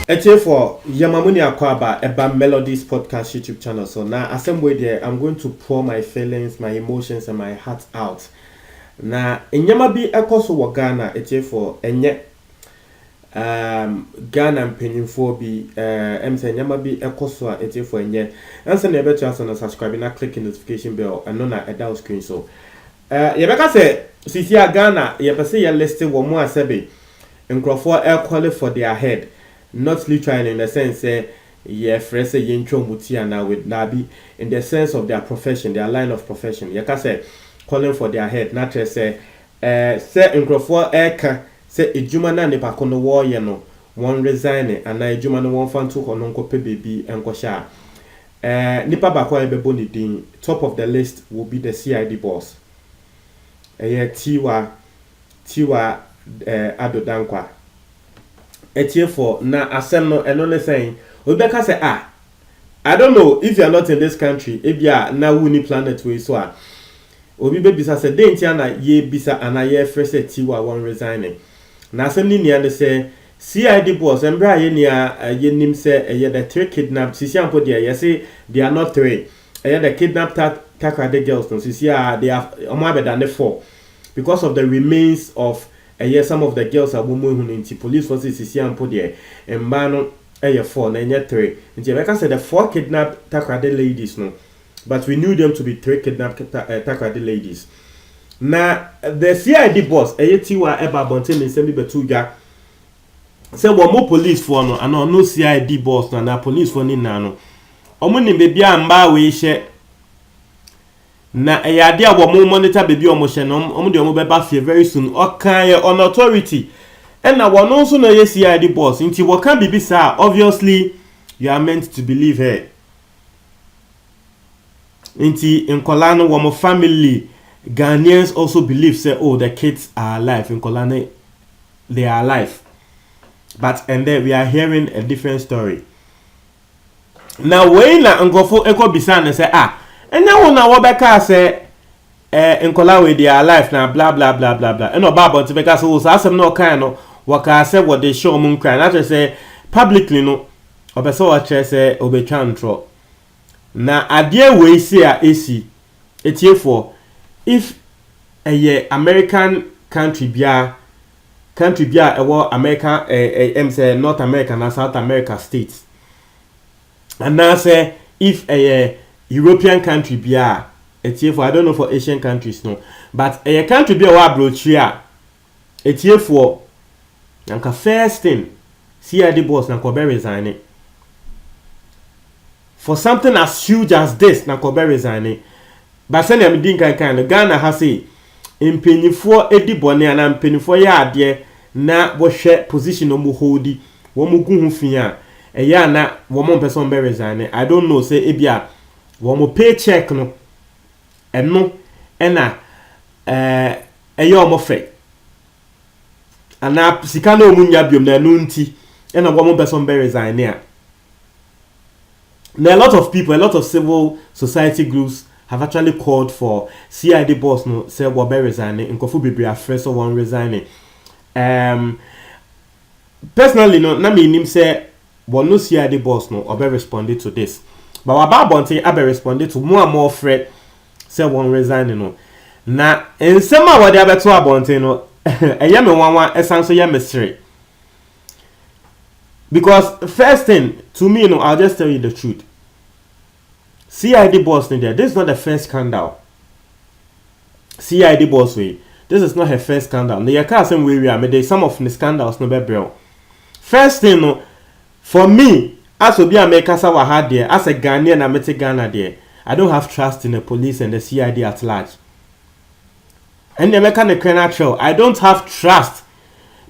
for Yamamuni Akwaba about Melodies Podcast YouTube channel. So now, as I'm way there, I'm going to pour my feelings, my emotions, and my heart out. Now, in Yamabi Ekoso wa Ghana, for enye Ghana Pennyfo be MC Yamabi Ekoso for enye. And send a better chance on subscribing and click the notification bell and on a down screen. So, Yabaka say, Sisia Ghana, Yabase ya listed one more sebe, and Crawford air quality for their head. Not literally in the sense, fresh yintro mutiana with Nabi, in the sense of their profession, their line of profession. Yaka say, calling for their head, not just say in Crawford Eka, say a Jumana nipa kono war yeno, one resign, and I Jumana one fan took on Uncle Baby and Kosha. Nipa Bakwa Ebeboni Ding, top of the list will be the CID boss. Tiwa Adodankwa. For na asem and only saying Obeka say I don't know if you are not in this country ebia na wuni planet we so obi be bisa say dey ntia ye bisa ana ye fresh tiwa one resigning na asem ni nia say CID boss embra ye nia ye nim say ye the three kidnapped sisi ampo there ye say they are not three the kidnapped Takrade girls no sisi they are omo than the four because of the remains of some of the girls are women who police forces is here put there and man four and three. And like I said, the four kidnapped Takrade ladies, no, but we knew them to be three kidnapped Takrade ladies. Now the CID boss, Tiwa Eba Bonten and Semi Betuga, say one more police for no, and no CID boss, na police for ni nano. Omuni baby amba we she. Na eyade wo monitor baby omo no de omo beba fie very soon okan on authority and na wo no so na ye CID boss nti wo kan bibi sa obviously you are meant to believe her nti nkola no wo family Ghanaians also believe say oh the kids are alive nkola they are alive but and then we are hearing a different story now when na ngofo ekobisa na say and now na wobeka say nkola we their life na blah blah blah blah blah and oba to beka so asem no kan no waka say what they show mun cry na say publicly no obesa wa say obetwa ntro na ade we see a esi etie for if a American country bia ewo America say North America na South America states and now say if a European country bia etie for I don't know for Asian countries no but a country bia wa brochia etie for nka first thing CID boss na Kobe resigning for something as huge as this na Kobe resigning but send am din kan Ghana ha say empenifo edi bone ana empenifo ya ade na wo hwe position omo holdi wo mo gu hu fia eya na wo mo person be resigning I don't know say ebia wo paycheck no eno ena eyo mo fe ana sika na omunya biom na enu nti ena wo person be resign a now a lot of people, a lot of civil society groups have actually called for CID boss no say wo be resigning nkofu bebre afre so one resigning personally no na me nim say wo no CID boss no obe responded to this. But about Bonte, I be responded to more and more threat. Say one resign, no. Na in some what they have to Bonte, no. A yummy one, a sound so mystery. Because first thing to me, no, I'll just tell you the truth. CID boss there. This is not the first scandal. CID boss way. This is not her first scandal. No, you can't say we are. Maybe some of the scandals no be bro. First thing, no, for me. As Obi Amekasa wa had there, as a Ghanaian and Mete Ghana there, I don't have trust in the police and the CID at large. And the American trail, I don't have trust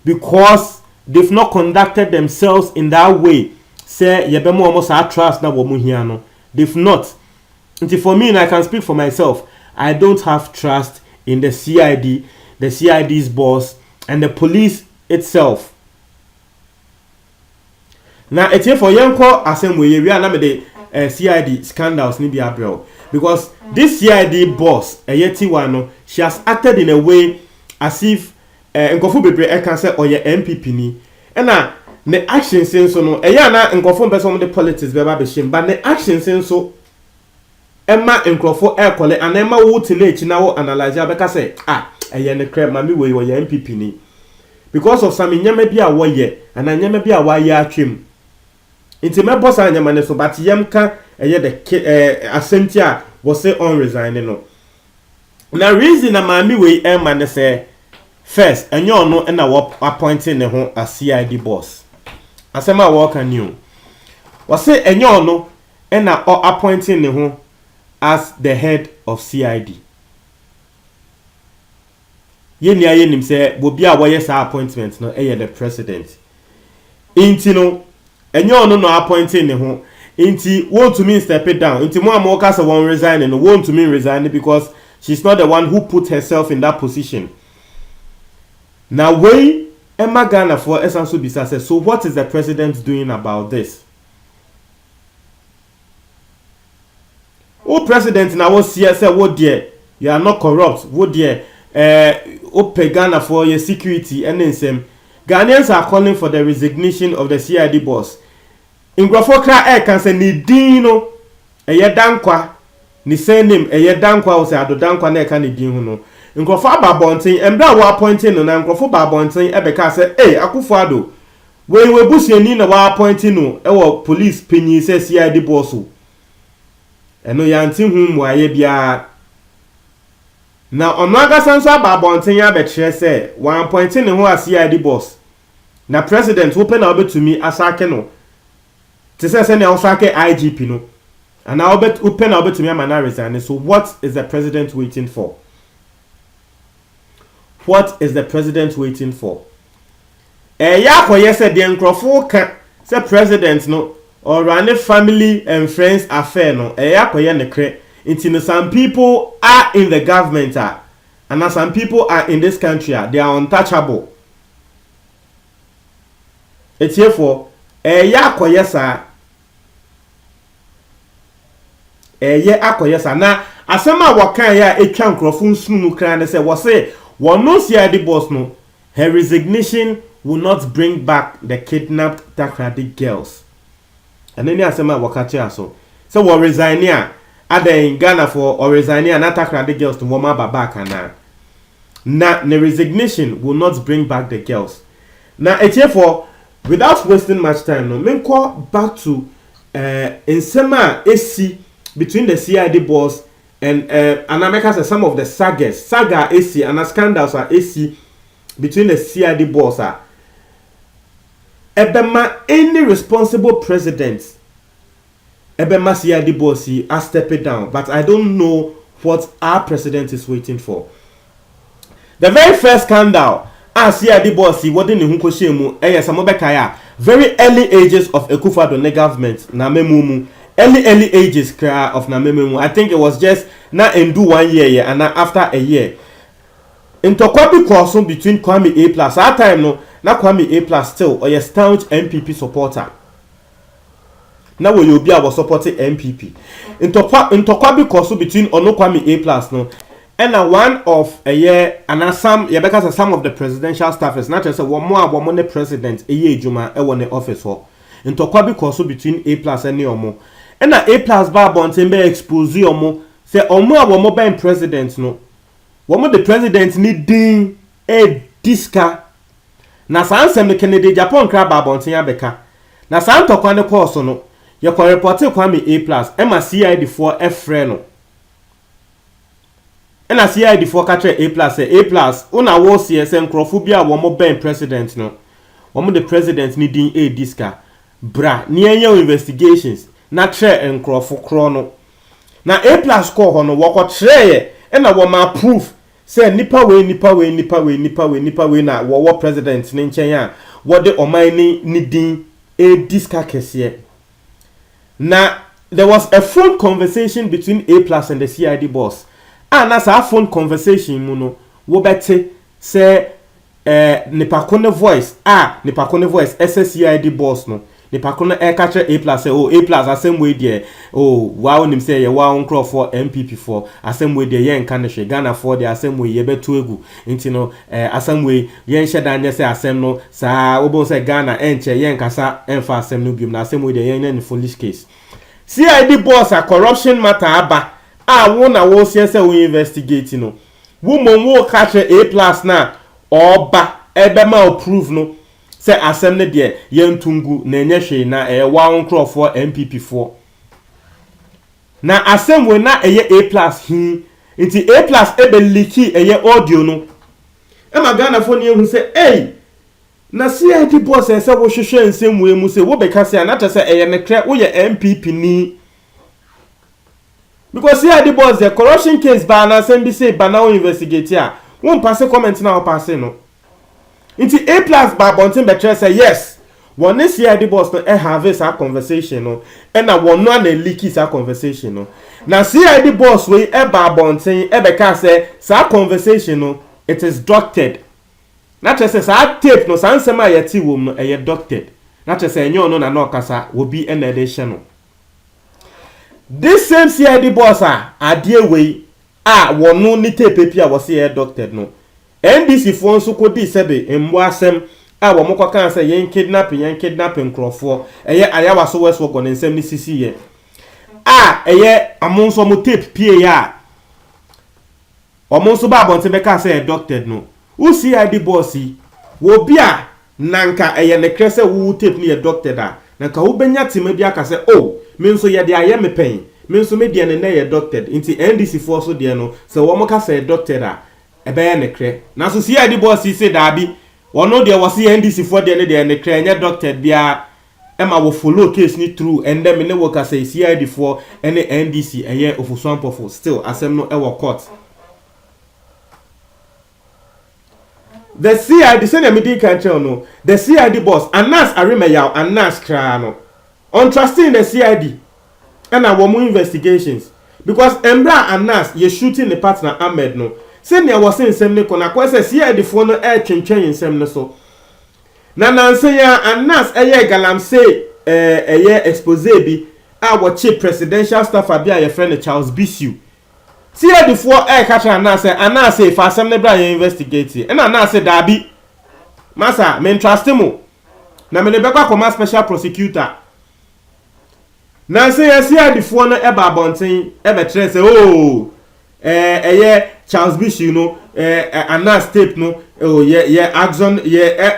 because they've not conducted themselves in that way. Say, yebemo almost our trust na womu hiano. They've not. Until for me, and I can speak for myself, I don't have trust in the CID, the CID's boss, and the police itself. Now it's here for Yanko Assembly. We are now the CID scandals ni bia bro because this CID boss Yetiwano she has acted in a way as if Nkofu Bebre can say or your MPP ni and ne actions nso no eya na nkofo mpese om de politics beba be shim but ne actions nso ema nkofo ekole ana ema wo tele echi na wo analyze abeka say eye ne kre ma me we wo ya MPP ni because of some nyama bi a wo ye ana nyama bi a wa ye atwem nti me boss anyama ne so but yem ka eye de asenti a wo say on resign no na reason na ma me we ema ne say first enyo no na wo appointing ne ho as CID boss asema wo kan you wo say enyo no na appointing ne ho as the head of CID yeni ayenim say bobi a wo yes appointment no the president inti no enyo no appointing ne ho inti want to mean step it down inti mo amoka say won resign no want to mean resign because she's not the one who put herself in that position. Now, way Emma Ghana for Esansu Bisa says, so what is the president doing about this? Oh, president, now what say, what dear, you are not corrupt, what dear, pay Ghana for your security, and then some Ghanaians are calling for the resignation of the CID boss. In Grafokra can say, ni dino, dankwa, ni surname, dankwa, or say, ado dankwa, ne can ni dino. Nkofo ababonten embra wa appointing no na nkofo babonten ebeka say Akufo-Addo we busiani na wa appointing no wo police penyi say CID boss eno ya nti hu mu aye bia na onaga sanso ababonten ya be kire say wa appointing no as CID boss na president wo pe na obetumi asake no te say na osake IGP no and na wo na obetumi amana resign. So what is the president waiting for? What is the president waiting for? Ya koye said the nkrofo ka say president no or run family and friends affair no ya koye ne kre into some people are in the government and some people are in this country they are untouchable. It's here for ya koye sa akoye sa na asema wakan ya etwa nkrofo nsunu kra ne say wo say one no CID boss no, her resignation will not bring back the kidnapped Takrady girls. And then you say wakachi aso. So we resign here. Ada in Ghana for or resign here na Takrady girls to woma baba kana. Na the resignation will not bring back the girls. Now it's here for without wasting much time no. Men call back to Nsema AC between the CID boss and America says some of the saga AC and scandals are AC between the CID boss ebema any responsible president ebema CID boss has stepped it down, but I don't know what our president is waiting for. The very first scandal CID boss wouldn't in Hunkoshemu very early ages of Akufo-Addo government na memumu early ages of Namememu. I think it was just na endu 1 year and after a year. In Tokwabi crossing between Kwame A+, that time no, na Kwame A+ still or a staunch MPP supporter. Now we will be our supporting MPP. In Tokwabi crossing between Ono Kwame A+ no, and one of a year and some because some of the presidential staffers not just one more the president a year Juma e one office for. In Tokwabi crossing between A+ and Neomo. And A+ bar bonten be expose omo say omo a ben president no womo the president need din e diska na sansem ne Kennedy Japan kra bar bonten abeka na san tokwa ne course no ye ko report Kwame A+ ema CID4 efre no ena CID4 ka tre A+ say A+ una wo CSM nkrofo bia womo ben president no womo the president need din e diska bra ni enya investigations na tre nkrofo krono na A+ call hono woko tre e na wo ma proof say nipa we na wo president ni nchen ya wo de oman ni din e diska kese. Na there was a phone conversation between A+ and the CID boss and as a phone conversation mu no wo bete say nipa kone voice SSCID boss no ne pa kono e catch A+ say oh A+ asem we there oh wow nim say ye wow nkro for MPP for asem we there ye nka ne hwe Ghana for the asem we ye beto egu nti no asem we ye nhye dan ye say asem no sa obo say Ghana enche ye nkasa emfa asem no biom na asem we there ye ne foolish case CID boss a corruption matter aba wo na wo say we investigate no woman wo catch A+ na oba ebe ma approve no say asem ne de yentungu na enye hwe na wa nkro for MPP for na asem we na eye A+ hi nti A+ ebe leaky eye audio no e ma Ghana for ne hu say hey na CID boss say wo hwehwe nsem we mu say wo beka say na ta say eye ne kre wo ye MPP ni because CID boss the corruption case ba na asem bi say ba na wo investigate a won pass comment na wo pass no nti A+ ba bontin betre say yes one CID boss no have this conversation no and na one no na leaky sa conversation no na CID boss we ba bontin e beka say sa conversation no it is doctored na say sa tape no sa nsema yeti wom no e doctored na say enyo no na okasa obi en edition no this same CID boss adie we one no ni tape pia wo say doctored no NDC for nso kodi sebe embo asem wo mokwa kan say yen kidnapping crofo eye ayawa so west work on nsem ni sisi ye eye amonso mo tape pie ya omonso ba bonte be ka say doctored no u CID boss wo bia nanka eye ne krese wo tape ni doctored nanka wo benya tema bia ka say oh me nso ye de aye me pen me nso me de ne na ye doctored nti NDC for so de no say wo moka say doctored ebe ne kre na so CID boss say dabi ono de was NDC for de ne kre nya doctor bia ema wo follow case ni through and them ne work say CID for any NDC eye ofusuan pofo still asem no e wo court the CID say na media kan tell no the CID boss Anas Arimeyaw Anas kra no on trusting the CID and our more investigations because Embra Anas ye shooting the partner Ahmed no send ya was in semne kona kwa se CID for no twentwen nsem ne so na nanse ya Anas eye galamse eye expose bi a wo chief presidential staff abia ye friend Charles Bisu CID for catch Anas say fa asem ne bra ye investigate and Anas say dabi masa me trust mo na me ne bekwa koma special prosecutor nanse ya CID for no eba bonten ebe tre say oh Charles Bishi no Anas tape no oh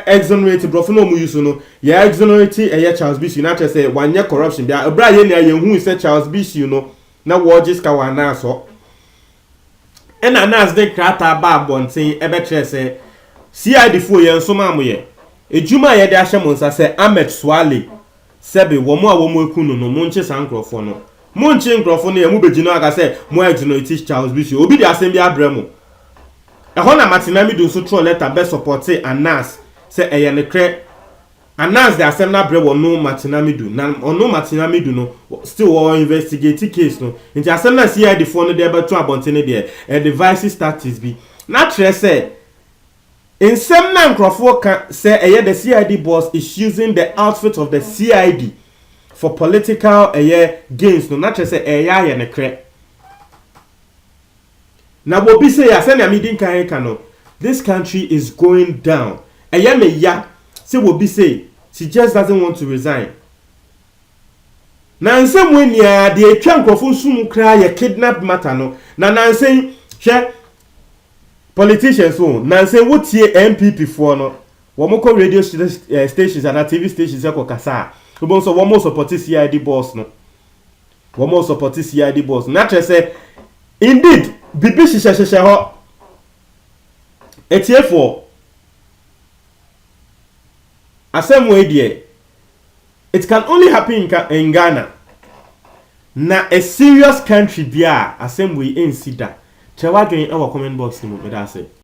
exonerate bro for no mu use no exonerate Charles Bishi na say one year corruption bia bra ye na ye hu say Charles Bishi no na wojis ka wana so and Anas de krata ba bonten e be tre say CID fo ye nso ma mo ye ejuma ye de ahyemonsa say Ahmed Swale sebe wo mo a wo mo ekunu no mo nche sankrofo no Monchi nkrofo ne emu begino aka say mo exonerate Charles Bishi obi de asem bia bremo ho na Matinamidu so throw letter be support Anas say eye ne kre Anas de asem na brewo no Matinamidu na ono Matinamidu no still all investigate case no nti asem na CID for no de be to abontene de device status bi na tre say insem na nkrofo ka say eye the CID boss is using the outfit of the CID for political gains no na say ye ne kre na bobi say ya say na midin kan no this country is going down me ya say bobi say she just doesn't want to resign na nsem we nia de atwa nkrofo sum kra ye kidnap matter no na nsem hwe politicians so na nsem wotie MPP for no wo moko radio stations and TV stations e ko kasa so one more support CID boss no. One more support CID boss. Naturally say indeed bibi shisheshe ho. Etie for asem we die. It can only happen in Ghana. Na a serious country bia asem we insida. Chewa join our comment box ni mo me da say.